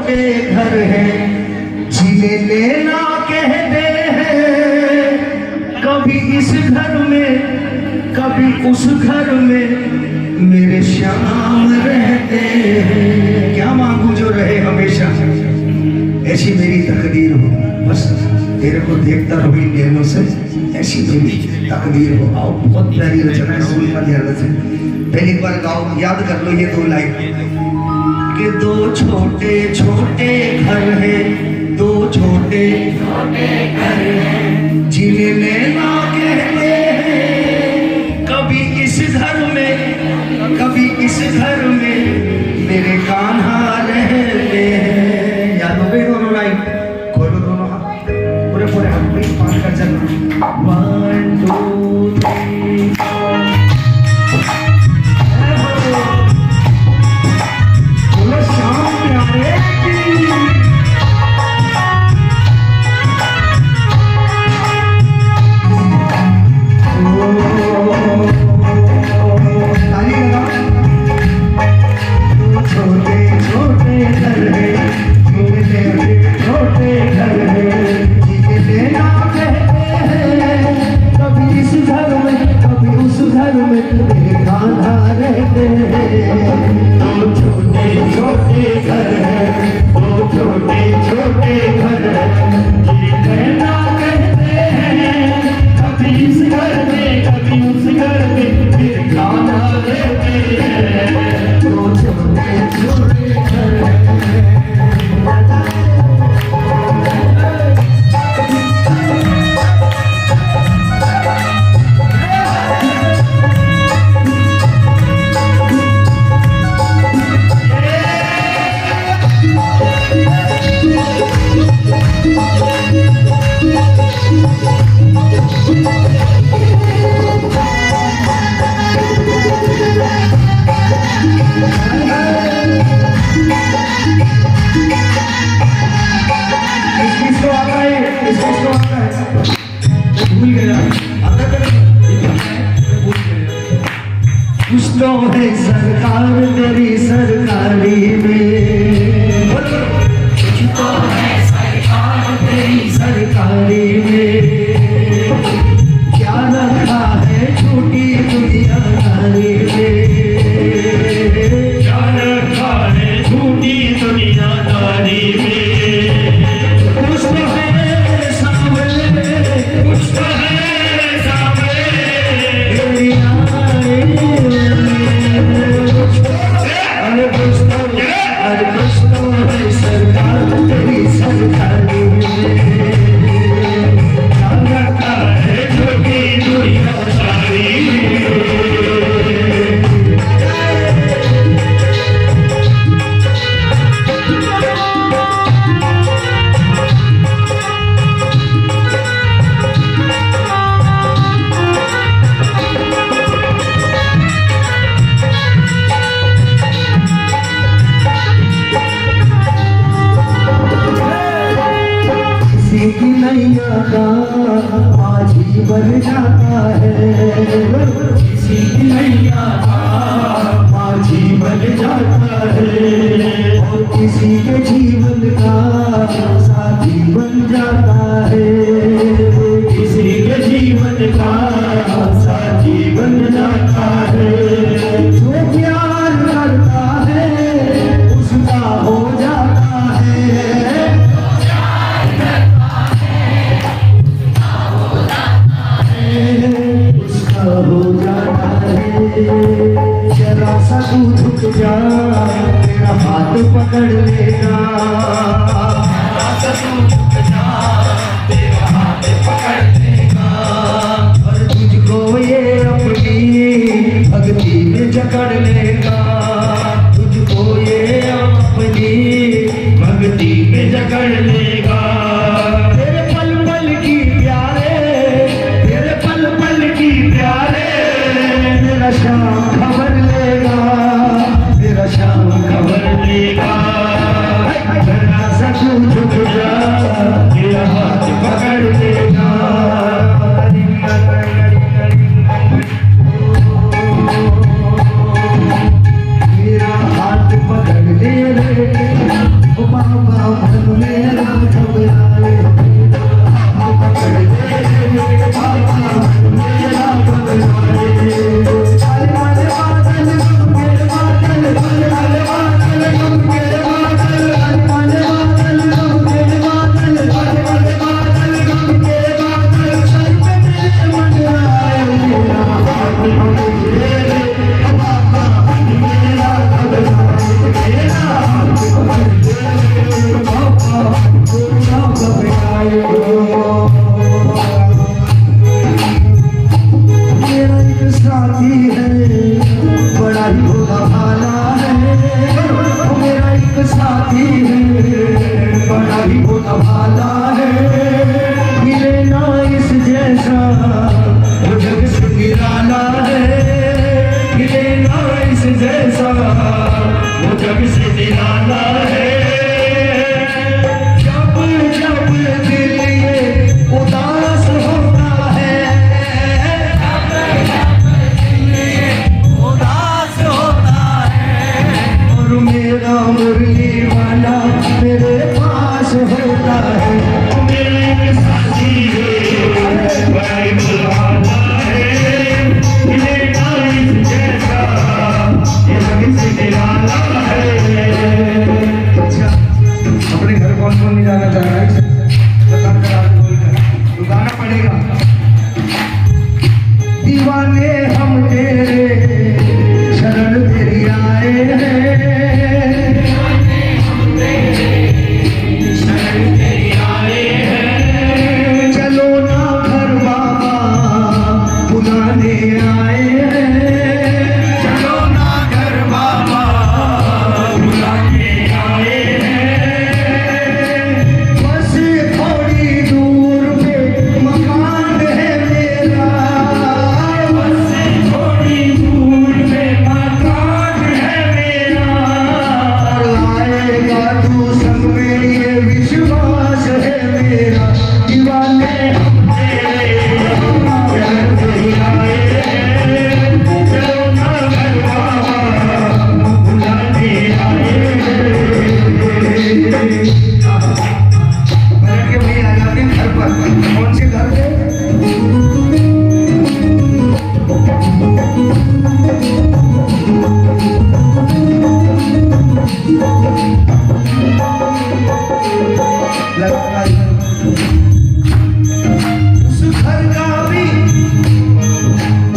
छोटे घर हैं, जीने लेना कहते हैं। कभी इस घर में कभी उस घर में मेरे श्याम रहते हैं। क्या मांगू जो रहे हमेशा, ऐसी मेरी तकदीर हो, बस तेरे को देखता रहो इन नैनों से, ऐसी मेरी तकदीर हो। आओ, बहुत प्यारी रचना है, सुनना ध्यान से। पहली बार गाओ, याद कर लो ये 2 लाइन कि 2 छोटे छोटे घर हैं, 2 छोटे छोटे घर हैं, जिन्हें नैना कहते हैं। कभी इस घर में कभी इस घर में मेरे कान्हा रहते हैं। याद हो गई दोनों लाइन? खोलो दोनों हाथ, पूरे पूरे हाथ में 5 का चलना। 1 2 3 बोलो शाम प्यारे की। ताली लगाओ। छोटे छोटे घर हैं, छोटे घर हैं, जिन्हें लेना कहते हैं। कभी इस घर में कभी उस घर में मेरे कान्हा रहते हैं। 2 छोटे छोटे घर हैं, 2 छोटे छोटे घर हैं, जिन्हें लेना कहते हैं। कभी इस घर में कभी उस घर में मेरे कान्हा रहते हैं। 2 छोटे छोटे घर हैं। कुछ तो है सरकार तेरी सरकारी में, कुछ तो है सरकार तेरी सरकारी में। क्या रखा है छोटी दुनियादारी में, क्या रखा है छोटी दुनियादारी में। कुछ तो है सामने, कुछ तो है सामने। सरकार तेरी सरकारी में, क्या रखा है छोटी दुनियादारी में। की नैया का माझी बन जाता है, किसी की नैया का माझी बन जाता है। और किसी के जीवन का साथी बन जाता है, किसी के जीवन का साथी बन जाता है। जो प्यार करता है उसका हो जाता है, हो जाता है। जरा सा तू झुक जा, तेरा हाथ पकड़ लेगा। जरा सा तू झुक जा, तेरा हाथ पकड़ लेगा। और तुझको ये अपनी भक्ति में जकड़ लेगा, तुझको ये अपनी भक्ति में जकड़ लेगा। तेरे पल पल की प्यारे, तेरे पल पल की प्यारे, मेरा श्याम खबर लेगा, मेरा श्याम खबर लेगा। जरा सा तू झुक जा, तेरा हाथ पकड़ लेगा। जाना चाह रहा है, बता कर आप बोल कर तो गाना पड़ेगा। दीवाने हम तेरे शरण तेरी आए हैं, चलो ना घर बाबा बुलाने आए हैं, चलो ना घर बाबा बुलाने आए हैं। बस थोड़ी दूर पे मकान है मेरा, बस थोड़ी दूर पे मकान है मेरा, आएगा तू संग में ये विश्वास है मेरा। दीवाने हम तेरे शरण तेरी आए हैं, चलो ना घर बाबा बुलाने आए हैं। बैठ के वही आ जाते हैं घर पर। कौन से घर पे? लगता है उस घर का भी,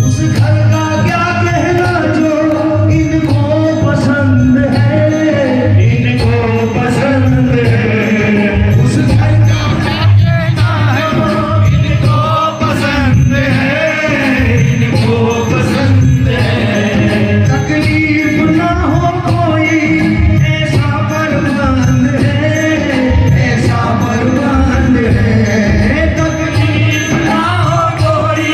उस घर का क्या कहना जो इनको पसंद है, इनको पसंद है। उस घर का क्या कहना है जो इनको पसंद है, इनको पसंद है। तकलीफ ना हो कोई ऐसा प्रबंध है, ऐसा प्रबंध है। तकलीफ ना हो कोई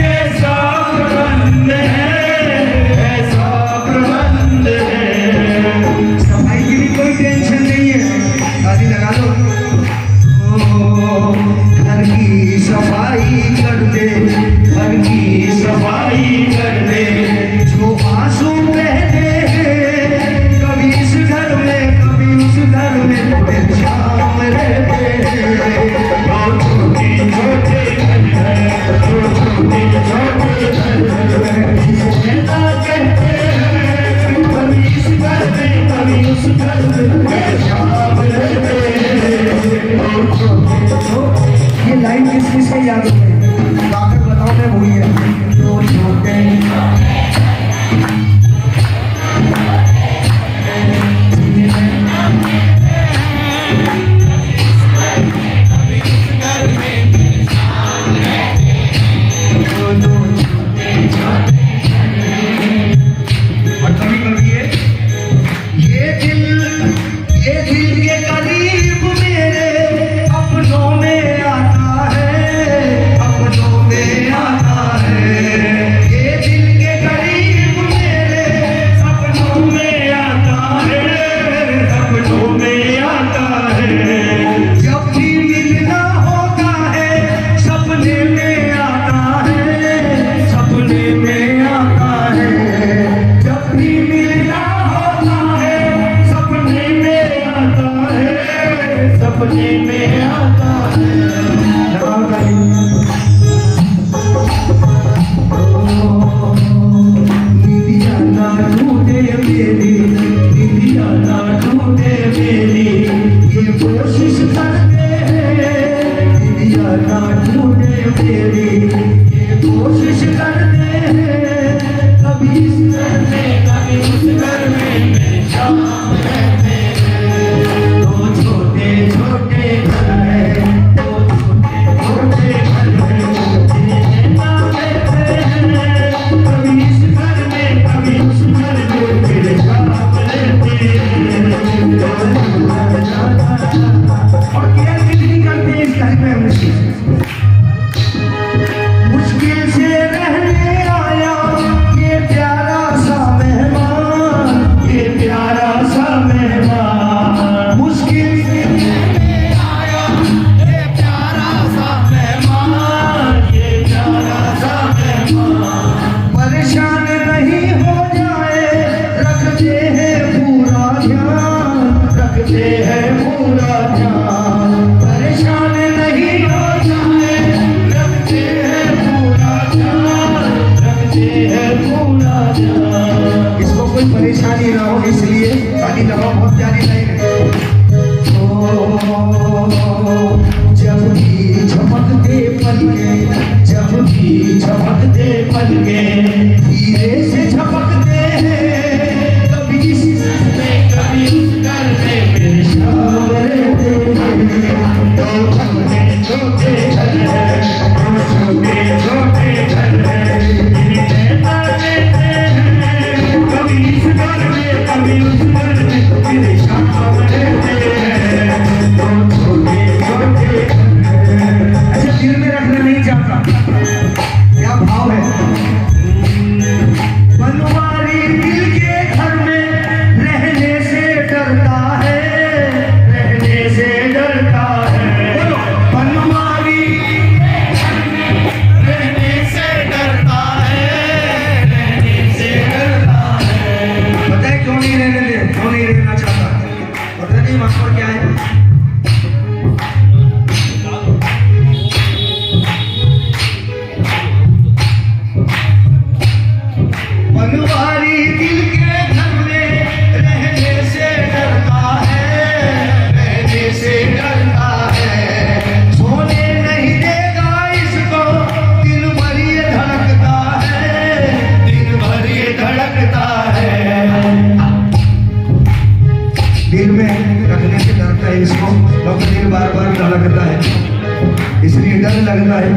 ऐसा प्रबंध है, ऐसा प्रबंध है। सफाई की भी कोई टेंशन नहीं है, ताली लगा दो। ओ, घर की सफाई कर दे, घर की सफाई कर दे। जो आंसू बहते हैं कभी इस घर में कभी उस घर में, फिर शाम रहते हैं। वो छोटे छोटे घर हैं, वो छोटे छोटे घर हैं, ऐसा कहते हैं कभी इस घर में कभी उस घर में, फिर शाम रहते हैं। वो छोटे छोटे, ये लाइन किस किस से याद है? गाकर बताओ, मैं भूल गया। वो छोटे और कभी कभी ये दिल के करीब मेरे अपनों में आता है, अपनों में आता है। ये दिल के करीब मेरे अपनों में आता है, अपनों में आता है। जब भी मिलना होता है सपने में आता है, सपने में आता है। जब भी मिलना होता है सपने में आता है, सपने में आता है। लगाओ ताली। निदिया ना टूटे मेरी, निदिया ना टूटे मेरी, ये कोशिश करते हैं। निदिया ना टूटे मेरी, ये कोशिश करते हैं। कभी इस घर में कभी उस घर में, मेरे शाम रहते हैं। दो छोटे छोटे घर हैं, दो छोटे छोटे घर हैं। और क्या है? बनवारी दिल के घर में रहने से डरता है, रहने से डरता है। सोने नहीं देगा इसको, दिन भर ये धड़कता है, दिन भर ये धड़कता है। दिल में रखने से डरता है इसको, क्योंकि दिल बार बार धड़कता है, इसलिए डर लगता है।